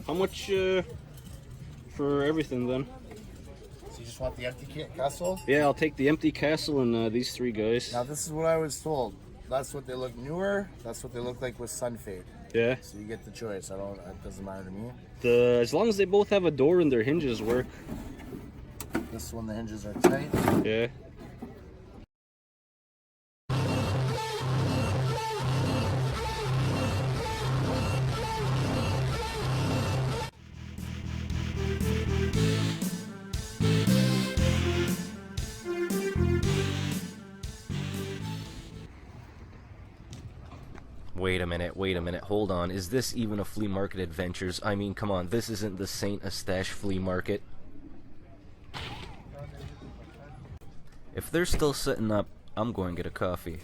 How much for everything then? So you just want the empty castle? Yeah, I'll take the empty castle and these three guys. Now this is what I was told. That's what they look newer. That's what they look like with sun fade. Yeah. So you get the choice. It doesn't matter to me. As long as they both have a door and their hinges work. This one, the hinges are tight. Yeah. Wait a minute, hold on. Is this even a Flea Market Adventures? I mean, come on, this isn't the St. Eustache Flea Market. If they're still setting up, I'm going to get a coffee.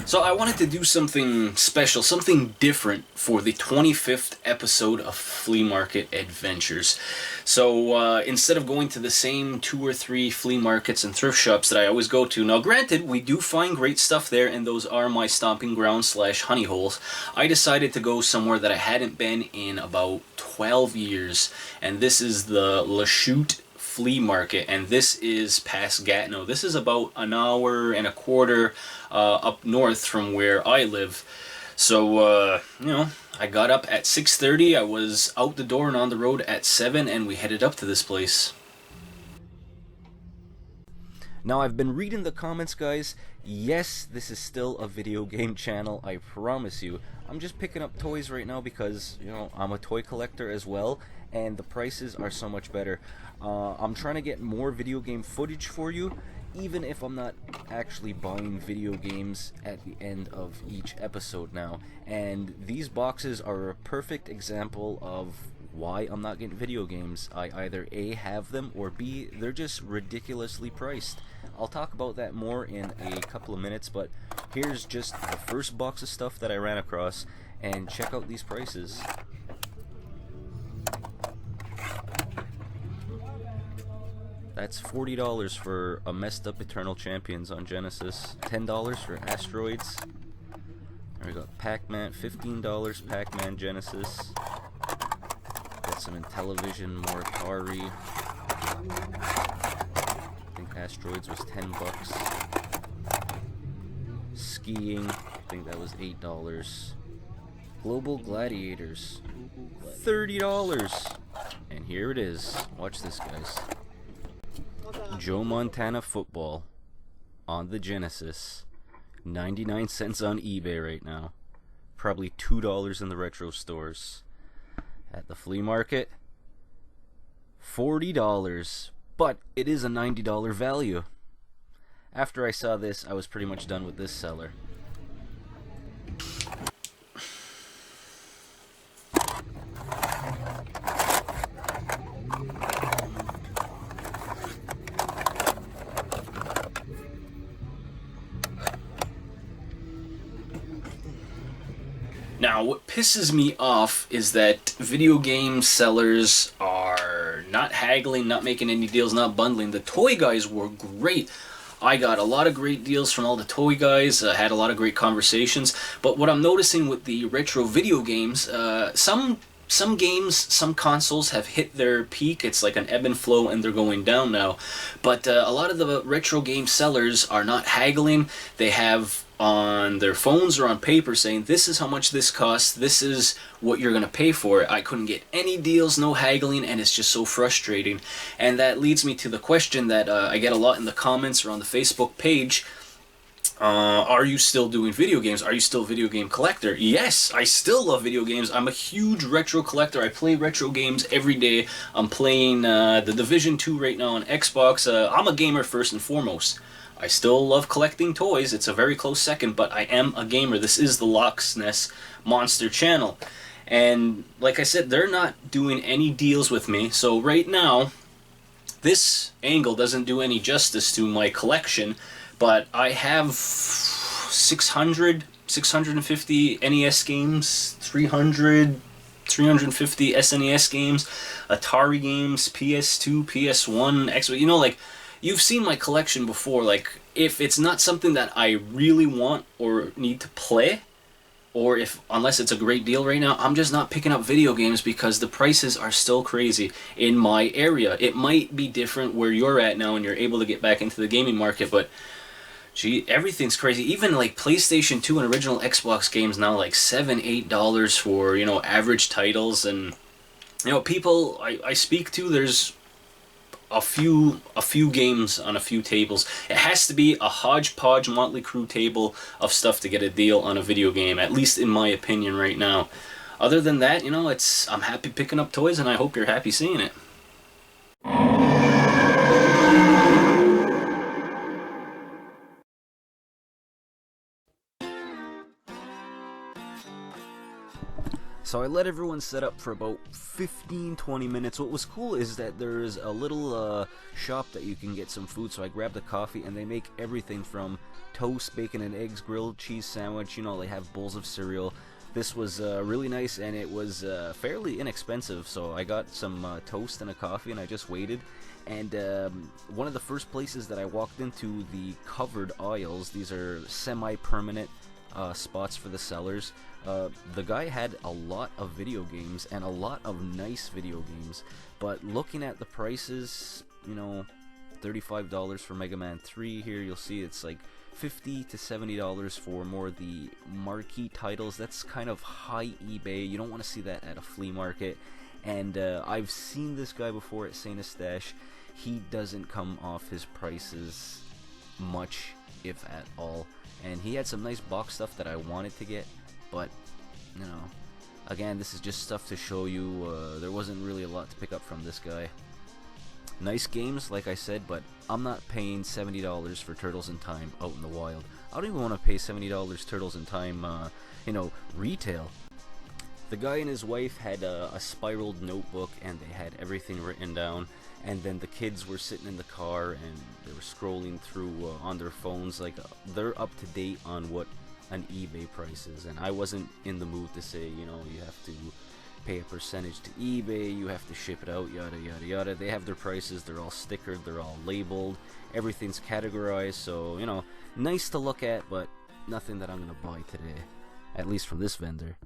So I wanted to do something special, something different for the 25th episode of Flea Market Adventures. So instead of going to the same 2 or 3 flea markets and thrift shops that I always go to, now granted, we do find great stuff there, and those are my stomping grounds / honey holes, I decided to go somewhere that I hadn't been in about 12 years, and this is the Loch Flea Market, and this is past Gatineau. This is about an hour and a quarter up north from where I live. So, you know, I got up at 6:30, I was out the door and on the road at 7, and we headed up to this place. Now, I've been reading the comments, guys. Yes, this is still a video game channel, I promise you. I'm just picking up toys right now because, you know, I'm a toy collector as well, and the prices are so much better. I'm trying to get more video game footage for you, even if I'm not actually buying video games at the end of each episode now. And these boxes are a perfect example of why I'm not getting video games. I either A, have them, or B, they're just ridiculously priced. I'll talk about that more in a couple of minutes, but here's just the first box of stuff that I ran across, and check out these prices. That's $40 for a messed up Eternal Champions on Genesis, $10 for Asteroids. There we got Pac-Man, $15 Pac-Man Genesis. Got some Intellivision, more Atari. I think Asteroids was $10. Skiing, I think that was $8. Global Gladiators, $30. And here it is. Watch this, guys. Joe Montana Football on the Genesis, 99 cents on eBay right now, probably $2 in the retro stores. At the flea market, $40, but it is a $90 value. After I saw this, I was pretty much done with this seller. Now, what pisses me off is that video game sellers are not haggling, not making any deals, not bundling. The toy guys were great. I got a lot of great deals from all the toy guys, had a lot of great conversations. But what I'm noticing with the retro video games, some games, some consoles have hit their peak. It's like an ebb and flow, and they're going down now. But a lot of the retro game sellers are not haggling. They have on their phones or on paper saying, this is how much this costs, this is what you're going to pay for it. I couldn't get any deals, no haggling, and it's just so frustrating. And that leads me to the question that I get a lot in the comments or on the Facebook page. Are you still doing video games? Are you still a video game collector? Yes, I still love video games. I'm a huge retro collector. I play retro games every day. I'm playing the Division 2 right now on Xbox. I'm a gamer first and foremost. I still love collecting toys. It's a very close second, but I am a gamer. This is the Loch SNES Monster channel. And like I said, they're not doing any deals with me. So right now, this angle doesn't do any justice to my collection, but I have 650 NES games, 350 SNES games, Atari games, PS2, PS1, Xbox, you know, like, you've seen my collection before. Like, if it's not something that I really want or need to play, or unless it's a great deal right now, I'm just not picking up video games because the prices are still crazy in my area. It might be different where you're at now and you're able to get back into the gaming market, but gee, everything's crazy. Even like PlayStation 2 and original Xbox games now like $7-8 for, average titles. And people I speak to, there's a few games on a few tables. It has to be a hodgepodge Motley Crue table of stuff to get a deal on a video game, at least in my opinion right now. Other than that, I'm happy picking up toys, and I hope you're happy seeing it. So I let everyone set up for about 15-20 minutes. What was cool is that there's a little shop that you can get some food, so I grabbed a coffee, and they make everything from toast, bacon and eggs, grilled cheese sandwich, they have bowls of cereal. This was really nice, and it was fairly inexpensive, so I got some toast and a coffee, and I just waited. And one of the first places that I walked into, the covered aisles, these are semi-permanent spots for the sellers. The guy had a lot of video games, and a lot of nice video games, but looking at the prices, $35 for Mega Man 3 here, you'll see it's like $50 to $70 for more of the marquee titles. That's kind of high eBay. You don't want to see that at a flea market. And I've seen this guy before at SNES. He doesn't come off his prices much, if at all. And he had some nice box stuff that I wanted to get, but again, this is just stuff to show you. There wasn't really a lot to pick up from this guy. Nice games, like I said, but I'm not paying $70 for Turtles in Time out in the wild. I don't even want to pay $70 Turtles in Time, retail. The guy and his wife had a spiraled notebook, and they had everything written down, and then the kids were sitting in the car, and they were scrolling through on their phones. Like, they're up to date on what an eBay price is, and I wasn't in the mood to say, you have to pay a percentage to eBay, you have to ship it out, yada yada yada. They have their prices, they're all stickered, they're all labeled, everything's categorized, so, nice to look at, but nothing that I'm gonna buy today, at least from this vendor.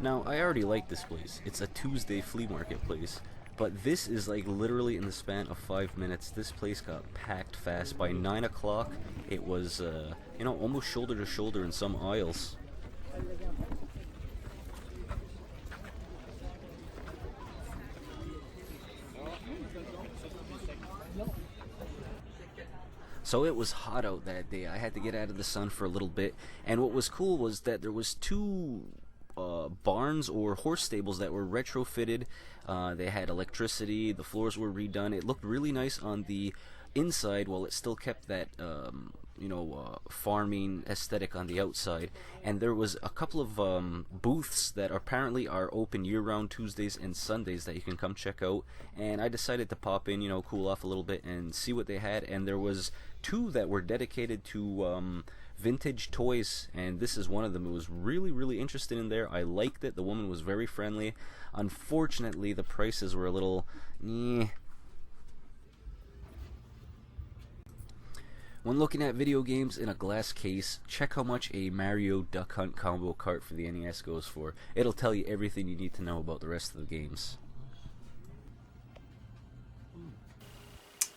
Now, I already like this place. It's a Tuesday flea market place. But this is like literally in the span of 5 minutes. This place got packed fast. By 9 o'clock, it was, almost shoulder to shoulder in some aisles. So it was hot out that day. I had to get out of the sun for a little bit. And what was cool was that there was two barns or horse stables that were retrofitted. They had electricity, the floors were redone. It looked really nice on the inside while it still kept that farming aesthetic on the outside. And there was a couple of booths that apparently are open year-round Tuesdays and Sundays that you can come check out. And I decided to pop in, cool off a little bit and see what they had. And there was two that were dedicated to vintage toys, and this is one of them. It was really interested in there. I liked it. The woman was very friendly. Unfortunately, the prices were a little When looking at video games in a glass case, check how much a Mario Duck Hunt combo cart for the NES goes for. It'll tell you everything you need to know about the rest of the games.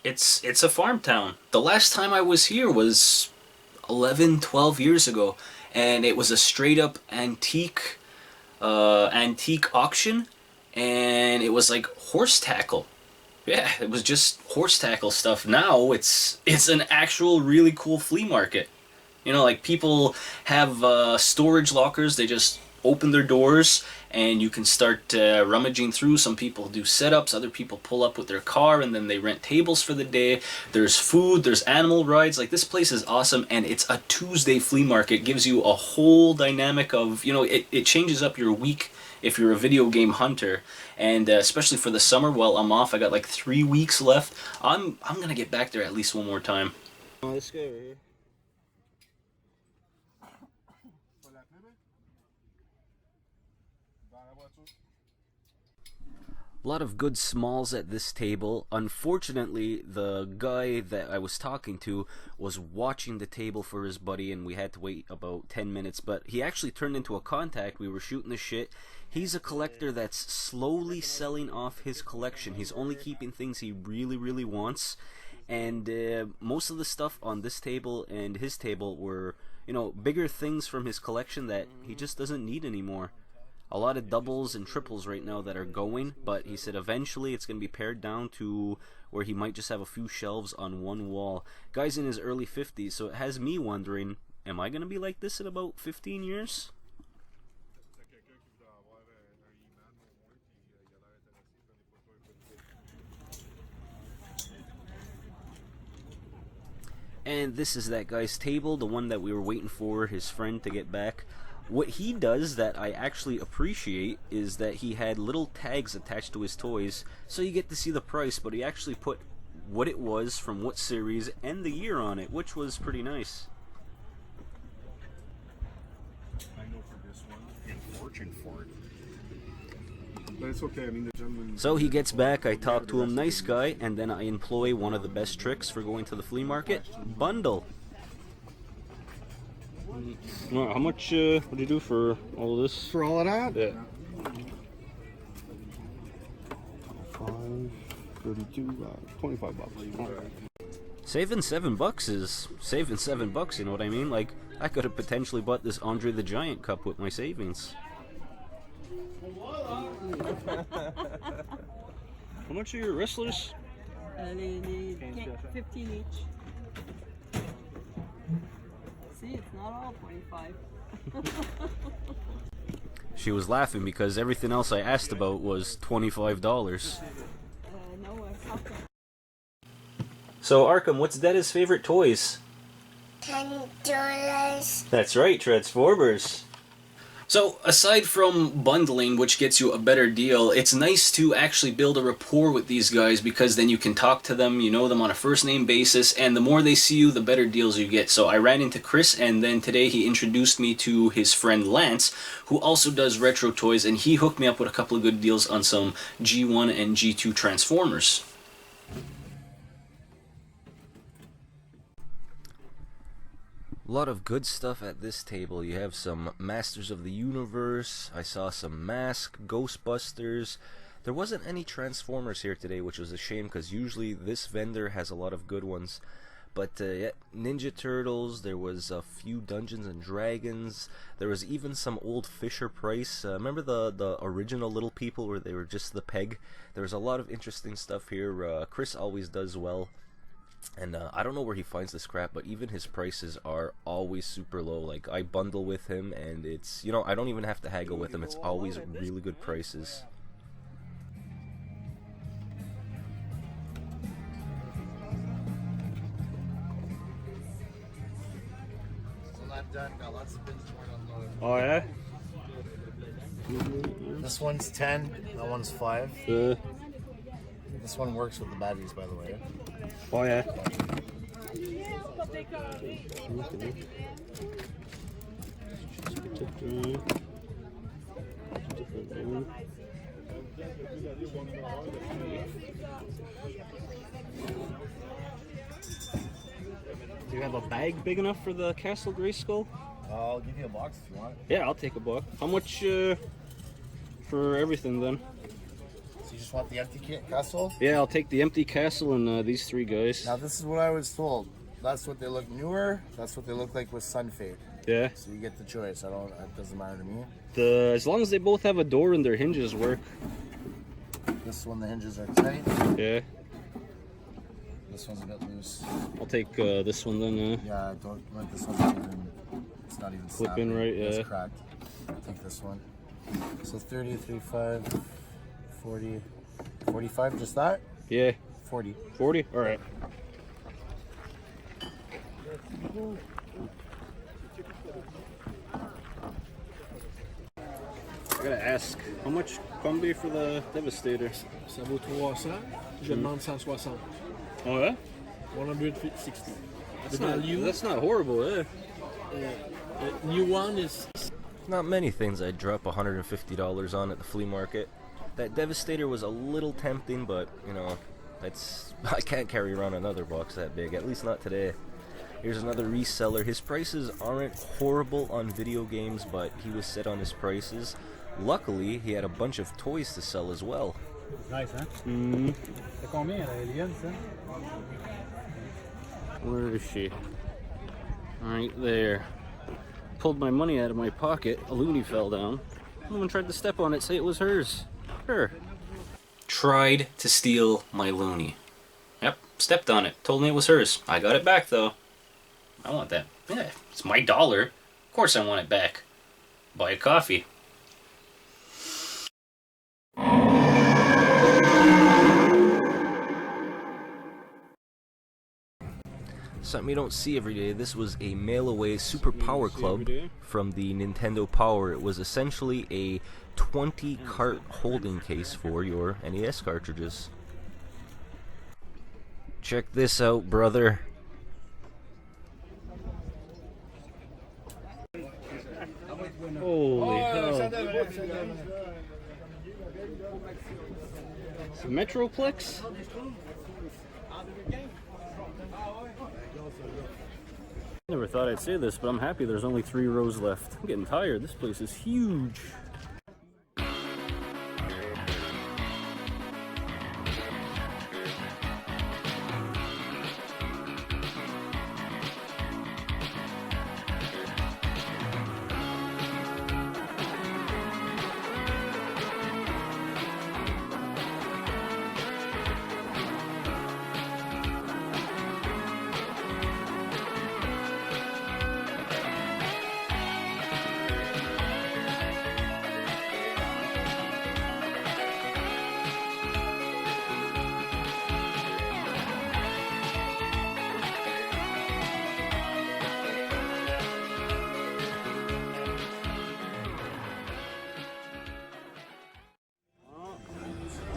It's a farm town. The last time I was here was 11-12 years ago, and it was a straight up antique auction, and it was like horse tackle. Yeah, it was just horse tackle stuff. Now it's an actual really cool flea market. Like people have storage lockers. They just open their doors and you can start rummaging through. Some people do setups, other people pull up with their car and then they rent tables for the day. There's food, there's animal rides. Like, this place is awesome, and it's a Tuesday flea market. It gives you a whole dynamic of, it changes up your week if you're a video game hunter. And especially for the summer, while I'm off, I got like 3 weeks left. I'm gonna get back there at least one more time. Oh, this guy right here. A lot of good smalls at this table. Unfortunately, the guy that I was talking to was watching the table for his buddy, and we had to wait about 10 minutes, but he actually turned into a contact. We were shooting the shit. He's a collector that's slowly selling off his collection. He's only keeping things he really, really wants, and most of the stuff on this table and his table were, you know, bigger things from his collection that he just doesn't need anymore. A lot of doubles and triples right now that are going, but he said eventually it's going to be pared down to where he might just have a few shelves on one wall. Guy's in his early 50s, so it has me wondering, am I going to be like this in about 15 years? And this is that guy's table, the one that we were waiting for his friend to get back. What he does that I actually appreciate is that he had little tags attached to his toys, so you get to see the price, but he actually put what it was from what series and the year on it, which was pretty nice. I know for this one, and fortune for it. But it's okay, I mean, the gentleman... So he gets back, I talk to him, nice guy, and then I employ one of the best tricks for going to the flea market, bundle. Well, how much would you do for all of this? For all of that? Yeah. 5, 32, 25 bucks. Saving $7 is saving $7, you know what I mean? Like, I could have potentially bought this Andre the Giant cup with my savings. How much are your wrestlers? They need 15 each. See, it's not all 25. She was laughing because everything else I asked about was $25. No, it's not. So Arkham, what's Dad's favorite toys? $10. That's right, Transformers. So, aside from bundling, which gets you a better deal, it's nice to actually build a rapport with these guys because then you can talk to them, you know them on a first-name basis, and the more they see you, the better deals you get. So I ran into Chris, and then today he introduced me to his friend Lance, who also does retro toys, and he hooked me up with a couple of good deals on some G1 and G2 Transformers. A lot of good stuff at this table. You have some Masters of the Universe. I saw some Mask, Ghostbusters. There wasn't any Transformers here today, which was a shame because usually this vendor has a lot of good ones. But yeah, Ninja Turtles, there was a few Dungeons and Dragons. There was even some old Fisher-Price. Remember the original Little People where they were just the peg? There was a lot of interesting stuff here. Chris always does well. And I don't know where he finds this crap, but even his prices are always super low. Like, I bundle with him, and it's, you know, I don't even have to haggle with him. It's always really good prices. Still not done. Got lots of bins more to unload. Oh yeah? This one's 10. That one's 5. This one works with the batteries, by the way. Oh yeah. Do you have a bag big enough for the Castle Grayskull? I'll give you a box if you want. Yeah, I'll take a buck. How much for everything then? So you just want the empty castle? Yeah, I'll take the empty castle and these 3 guys. Now this is what I was told. That's what they look newer. That's what they look like with sun fade. Yeah. So you get the choice. It doesn't matter to me. As long as they both have a door and their hinges work. This one, the hinges are tight. Yeah. This one's a bit loose. I'll take this one then. Yeah, I don't want this one. It's not even Flip snapping. in right, yeah. It's cracked. I'll take this one. So 30, 35, 40, 45, just that? Yeah. 40. 40? Alright. I gotta ask, how much Combi for the Devastator? Ça vaut 300. Je demande 160. Oh yeah? 160. The value. That's not horrible, yeah. The new one is. Not many things I'd drop $150 on at the flea market. That Devastator was a little tempting, but, you know, I can't carry around another box that big, at least not today. Here's another reseller. His prices aren't horrible on video games, but he was set on his prices. Luckily, he had a bunch of toys to sell as well. Nice, huh? Mm. C'est combien la alien, ça? Where is she? Right there. Pulled my money out of my pocket. A loony fell down. Someone tried to step on it, say it was hers. Her. Tried to steal my loony. Yep, stepped on it. Told me it was hers. I got it back though. I want that. Yeah, it's my dollar. Of course I want it back. Buy a coffee. Something you don't see every day. This was a mail-away Super Power Club from the Nintendo Power. It was essentially a 20-cart holding case for your NES cartridges. Check this out, brother. Holy hell. It's a Metroplex? Never thought I'd say this, but I'm happy there's only 3 rows left. I'm getting tired. This place is huge.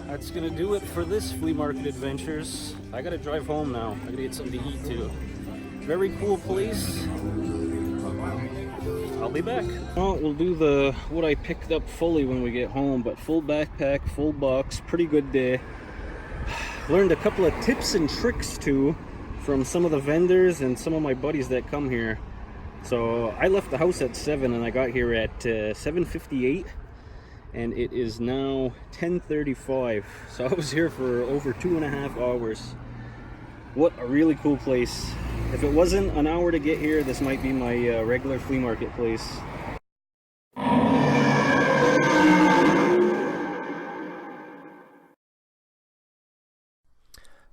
That's gonna do it for this Flea Market Adventures. I gotta drive home now. I gotta get something to eat too. Very cool place. I'll be back. Well, we'll do the what I picked up fully when we get home, but full backpack, full box, pretty good day. Learned a couple of tips and tricks too from some of the vendors and some of my buddies that come here. So I left the house at 7 and I got here at 7:58. And it is now 10:35, so I was here for over 2.5 hours. What a really cool place. If it wasn't an hour to get here, this might be my regular flea market place.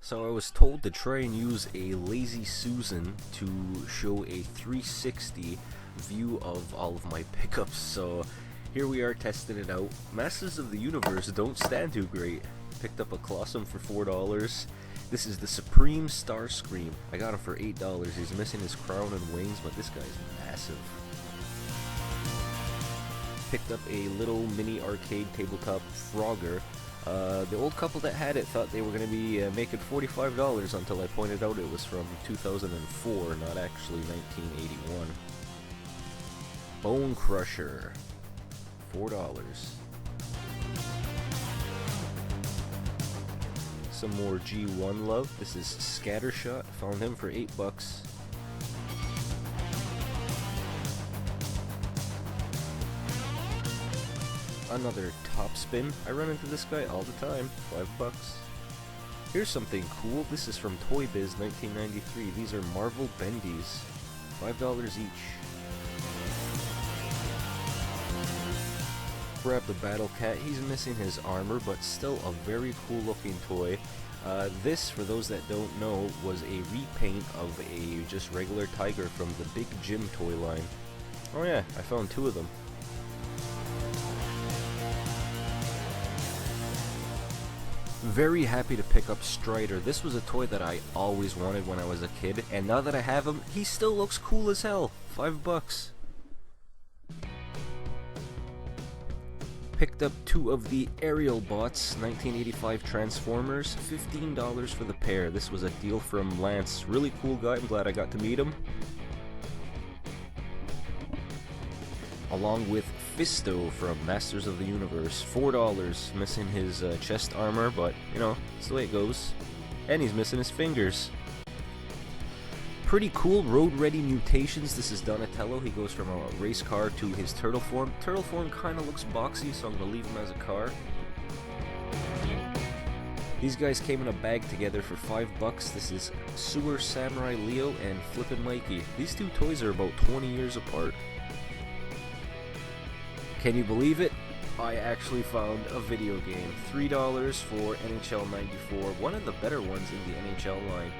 So I was told to try and use a Lazy Susan to show a 360 view of all of my pickups, so here we are testing it out. Masters of the Universe don't stand too great. Picked up a Colossum for $4. This is the Supreme Starscream. I got him for $8. He's missing his crown and wings, but this guy's massive. Picked up a little mini arcade tabletop Frogger. The old couple that had it thought they were going to be making $45 until I pointed out it was from 2004, not actually 1981. Bone Crusher. $4. Some more G1 love. This is Scattershot. Found him for $8. Another Top Spin. I run into this guy all the time. $5. Here's something cool. This is from Toy Biz 1993. These are Marvel Bendies. $5 each. Grab the Battle Cat. He's missing his armor, but still a very cool looking toy. This, for those that don't know, was a repaint of a just regular tiger from the Big Jim toy line. Oh yeah, I found 2 of them. Very happy to pick up Strider. This was a toy that I always wanted when I was a kid, and now that I have him, he still looks cool as hell. $5. Picked up 2 of the Aerial Bots 1985 Transformers, $15 for the pair. This was a deal from Lance. Really cool guy, I'm glad I got to meet him. Along with Mephisto from Masters of the Universe. $4, missing his chest armor, but, you know, it's the way it goes. And he's missing his fingers. Pretty cool road-ready mutations. This is Donatello. He goes from a race car to his turtle form. Turtle form kind of looks boxy, so I'm going to leave him as a car. These guys came in a bag together for $5. This is Sewer Samurai Leo and Flippin' Mikey. These two toys are about 20 years apart. Can you believe it? I actually found a video game. $3 for NHL 94, one of the better ones in the NHL line.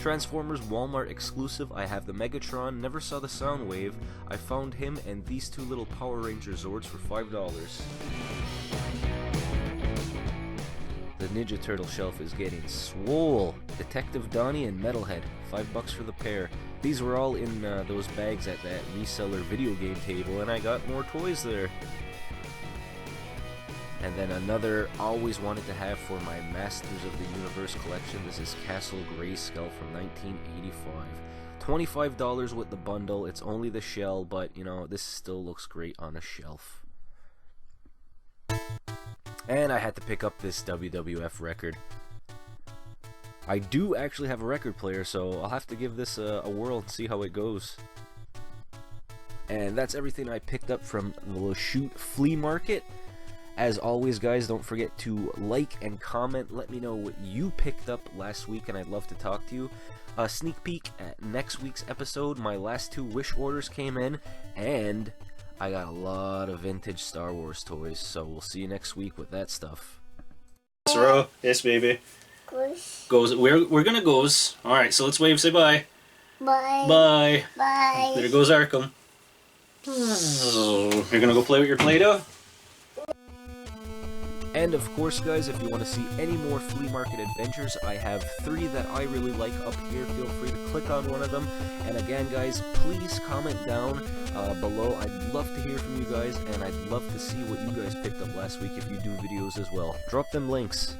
Transformers Walmart exclusive, I have the Megatron, never saw the Soundwave. I found him and these two little Power Ranger Zords for $5. The Ninja Turtle shelf is getting swole. Detective Donnie and Metalhead, $5 for the pair. These were all in those bags at that reseller video game table, and I got more toys there. And then another always wanted to have for my Masters of the Universe collection. This is Castle Grayskull from 1985. $25 with the bundle. It's only the shell, but you know, this still looks great on a shelf. And I had to pick up this WWF record. I do actually have a record player, so I'll have to give this a whirl and see how it goes. And that's everything I picked up from the Loch Flea Market. As always, guys, don't forget to like and comment. Let me know what you picked up last week, and I'd love to talk to you. A sneak peek at next week's episode. My last 2 wish orders came in, and I got a lot of vintage Star Wars toys, so we'll see you next week with that stuff. Soro, yes, baby. Goes. We're gonna goes. All right, so let's wave. Say bye. Bye. Bye. Bye. There goes Arkham. You're gonna go play with your Play-Doh? And of course, guys, if you want to see any more flea market adventures, I have 3 that I really like up here. Feel free to click on one of them. And again, guys, please comment down below. I'd love to hear from you guys, and I'd love to see what you guys picked up last week if you do videos as well. Drop them links.